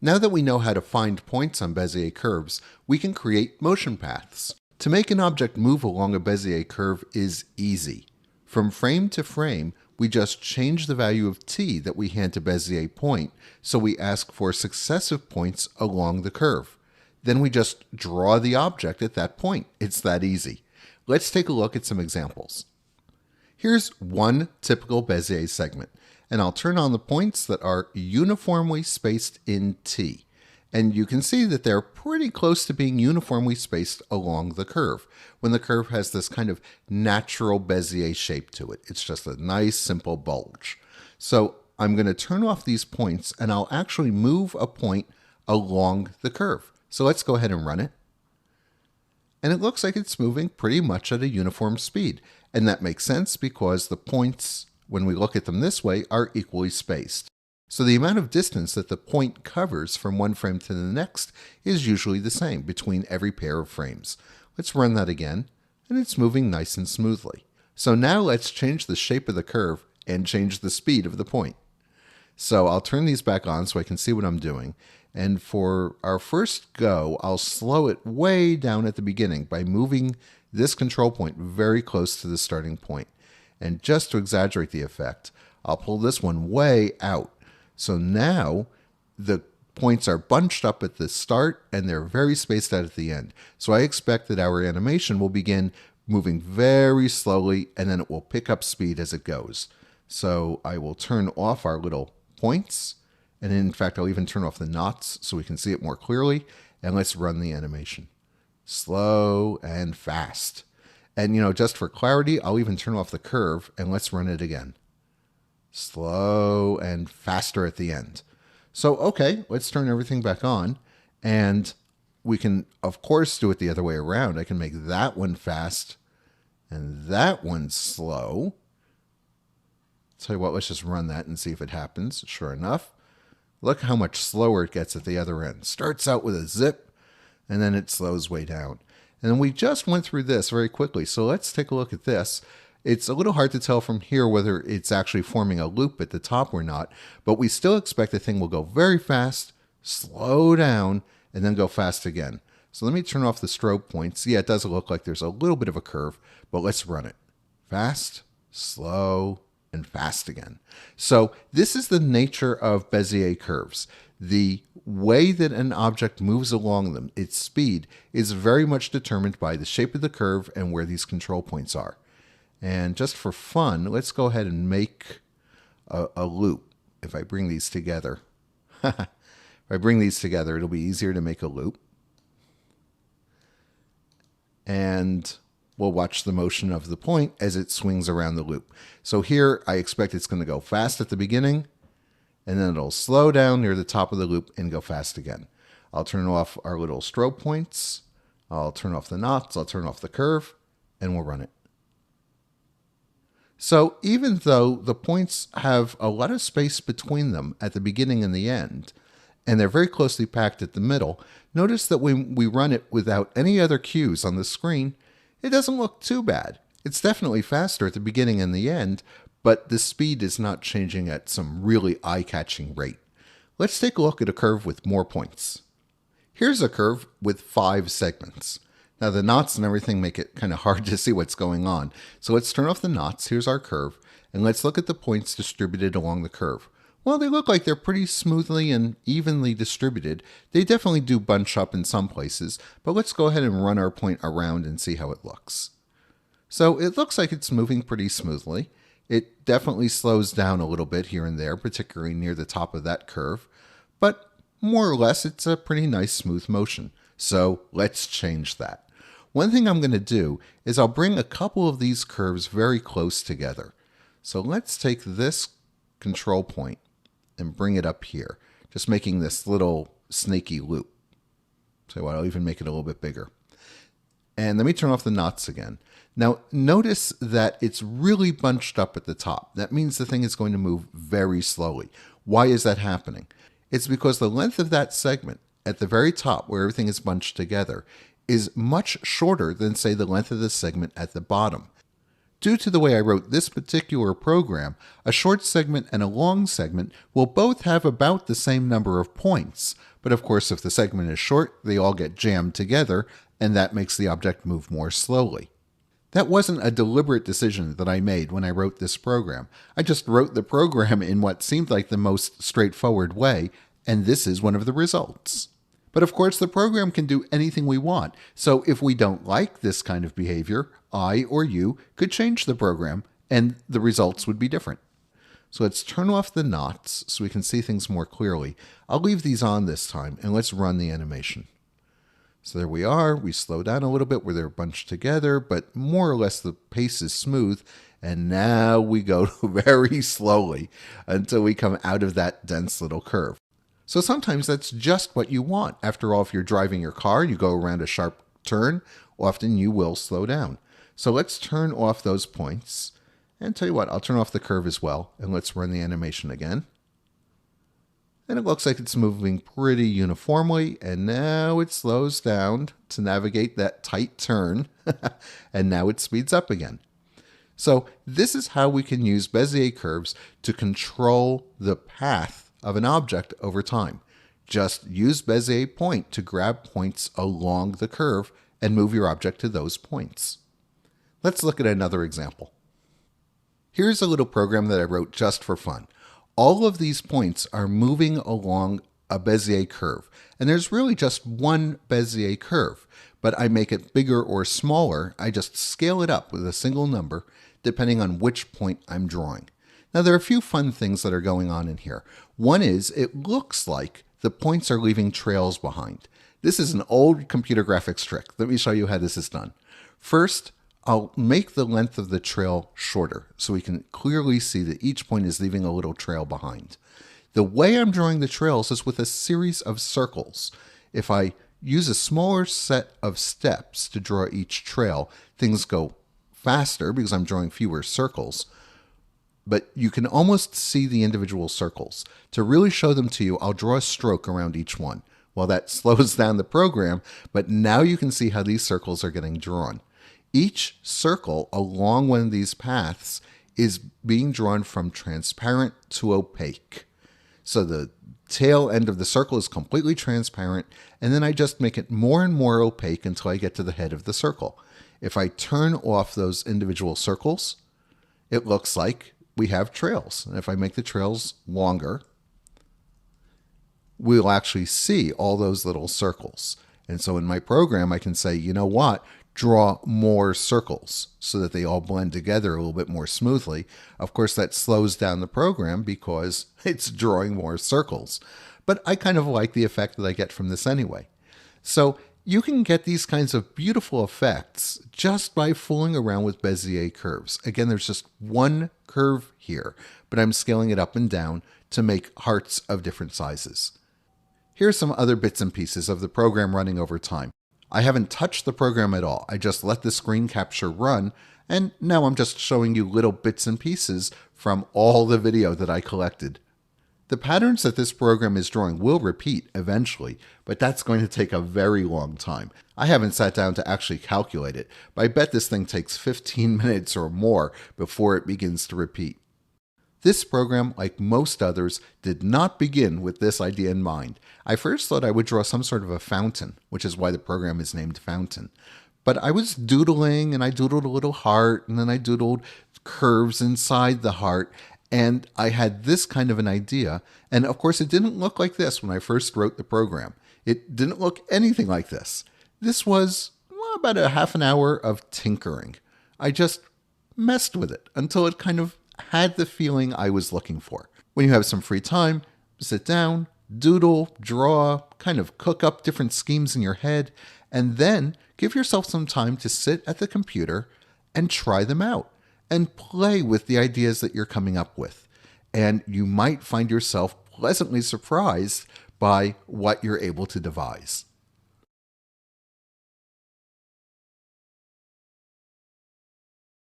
Now that we know how to find points on Bezier curves, we can create motion paths. To make an object move along a Bezier curve is easy. From frame to frame, we just change the value of t that we hand to Bezier point, so we ask for successive points along the curve. Then we just draw the object at that point. It's that easy. Let's take a look at some examples. Here's one typical Bezier segment, and I'll turn on the points that are uniformly spaced in t. And you can see that they're pretty close to being uniformly spaced along the curve, when the curve has this kind of natural Bezier shape to it. It's just a nice, simple bulge. So I'm going to turn off these points, and I'll actually move a point along the curve. So let's go ahead and run it. And it looks like it's moving pretty much at a uniform speed. And that makes sense because the points, when we look at them this way, are equally spaced. So the amount of distance that the point covers from one frame to the next is usually the same between every pair of frames. Let's run that again, and it's moving nice and smoothly. So now let's change the shape of the curve and change the speed of the point. So I'll turn these back on so I can see what I'm doing. And for our first go, I'll slow it way down at the beginning by moving this control point very close to the starting point. And just to exaggerate the effect, I'll pull this one way out. So now the points are bunched up at the start and they're very spaced out at the end. So I expect that our animation will begin moving very slowly and then it will pick up speed as it goes. So I will turn off our little points, and in fact I'll even turn off the knots so we can see it more clearly, and let's run the animation. Slow and fast. And just for clarity, I'll even turn off the curve and let's run it again. Slow and faster at the end. So, okay, let's turn everything back on, and we can, of course, do it the other way around. I can make that one fast and that one slow. Tell you what, let's just run that and see if it happens. Sure enough, look how much slower it gets at the other end. Starts out with a zip, and then it slows way down. And we just went through this very quickly, so let's take a look at this. It's a little hard to tell from here whether it's actually forming a loop at the top or not, but we still expect the thing will go very fast, slow down, and then go fast again. So let me turn off the strobe points. Yeah, it does look like there's a little bit of a curve, but let's run it. Fast, slow, and fast again. So this is the nature of Bezier curves. The way that an object moves along them, its speed, is very much determined by the shape of the curve and where these control points are. And just for fun, let's go ahead and make a loop. If I bring these together, it'll be easier to make a loop. And we'll watch the motion of the point as it swings around the loop. So here, I expect it's going to go fast at the beginning, and then it'll slow down near the top of the loop and go fast again. I'll turn off our little strobe points. I'll turn off the knots. I'll turn off the curve, and we'll run it. So even though the points have a lot of space between them at the beginning and the end, and they're very closely packed at the middle, notice that when we run it without any other cues on the screen, it doesn't look too bad. It's definitely faster at the beginning and the end, but the speed is not changing at some really eye-catching rate. Let's take a look at a curve with more points. Here's a curve with 5 segments. Now the knots and everything make it kind of hard to see what's going on. So let's turn off the knots. Here's our curve. And let's look at the points distributed along the curve. Well, they look like they're pretty smoothly and evenly distributed. They definitely do bunch up in some places, but let's go ahead and run our point around and see how it looks. So it looks like it's moving pretty smoothly. It definitely slows down a little bit here and there, particularly near the top of that curve, but more or less it's a pretty nice smooth motion. So let's change that. One thing I'm going to do is I'll bring a couple of these curves very close together. So let's take this control point and bring it up here, just making this little snaky loop. So I'll even make it a little bit bigger. And let me turn off the knots again. Now notice that it's really bunched up at the top. That means the thing is going to move very slowly. Why is that happening? It's because the length of that segment at the very top, where everything is bunched together, is much shorter than, say, the length of the segment at the bottom. Due to the way I wrote this particular program, a short segment and a long segment will both have about the same number of points. But of course, if the segment is short, they all get jammed together, and that makes the object move more slowly. That wasn't a deliberate decision that I made when I wrote this program. I just wrote the program in what seemed like the most straightforward way, and this is one of the results. But of course, the program can do anything we want. So if we don't like this kind of behavior, I or you could change the program, and the results would be different. So let's turn off the knots so we can see things more clearly. I'll leave these on this time, and let's run the animation. So there we are. We slow down a little bit where they're bunched together, but more or less the pace is smooth. And now we go very slowly until we come out of that dense little curve. So sometimes that's just what you want. After all, if you're driving your car, you go around a sharp turn, often you will slow down. So let's turn off those points. And tell you what, I'll turn off the curve as well. And let's run the animation again. And it looks like it's moving pretty uniformly. And now it slows down to navigate that tight turn. And now it speeds up again. So this is how we can use Bezier curves to control the path of an object over time. Just use Bezier point to grab points along the curve and move your object to those points. Let's look at another example. Here's a little program that I wrote just for fun. All of these points are moving along a Bezier curve, and there's really just one Bezier curve, but I make it bigger or smaller. I just scale it up with a single number depending on which point I'm drawing. Now there are a few fun things that are going on in here. One is it looks like the points are leaving trails behind. This is an old computer graphics trick. Let me show you how this is done. First, I'll make the length of the trail shorter so we can clearly see that each point is leaving a little trail behind. The way I'm drawing the trails is with a series of circles. If I use a smaller set of steps to draw each trail, things go faster because I'm drawing fewer circles. But you can almost see the individual circles. To really show them to you, I'll draw a stroke around each one. Well, that slows down the program, but now you can see how these circles are getting drawn. Each circle along one of these paths is being drawn from transparent to opaque. So the tail end of the circle is completely transparent, and then I just make it more and more opaque until I get to the head of the circle. If I turn off those individual circles, it looks like we have trails. And if I make the trails longer, we'll actually see all those little circles. And so in my program, I can say, you know what? Draw more circles so that they all blend together a little bit more smoothly. Of course, that slows down the program because it's drawing more circles. But I kind of like the effect that I get from this anyway. So you can get these kinds of beautiful effects just by fooling around with Bezier curves. Again, there's just one curve here, but I'm scaling it up and down to make hearts of different sizes. Here's some other bits and pieces of the program running over time. I haven't touched the program at all. I just let the screen capture run, and now I'm just showing you little bits and pieces from all the video that I collected. The patterns that this program is drawing will repeat eventually, but that's going to take a very long time. I haven't sat down to actually calculate it, but I bet this thing takes 15 minutes or more before it begins to repeat. This program, like most others, did not begin with this idea in mind. I first thought I would draw some sort of a fountain, which is why the program is named Fountain. But I was doodling, and I doodled a little heart, and then I doodled curves inside the heart, and I had this kind of an idea. And of course, it didn't look like this when I first wrote the program. It didn't look anything like this. This was about a half an hour of tinkering. I just messed with it until it kind of had the feeling I was looking for. When you have some free time, sit down, doodle, draw, kind of cook up different schemes in your head, and then give yourself some time to sit at the computer and try them out and play with the ideas that you're coming up with. And you might find yourself pleasantly surprised by what you're able to devise.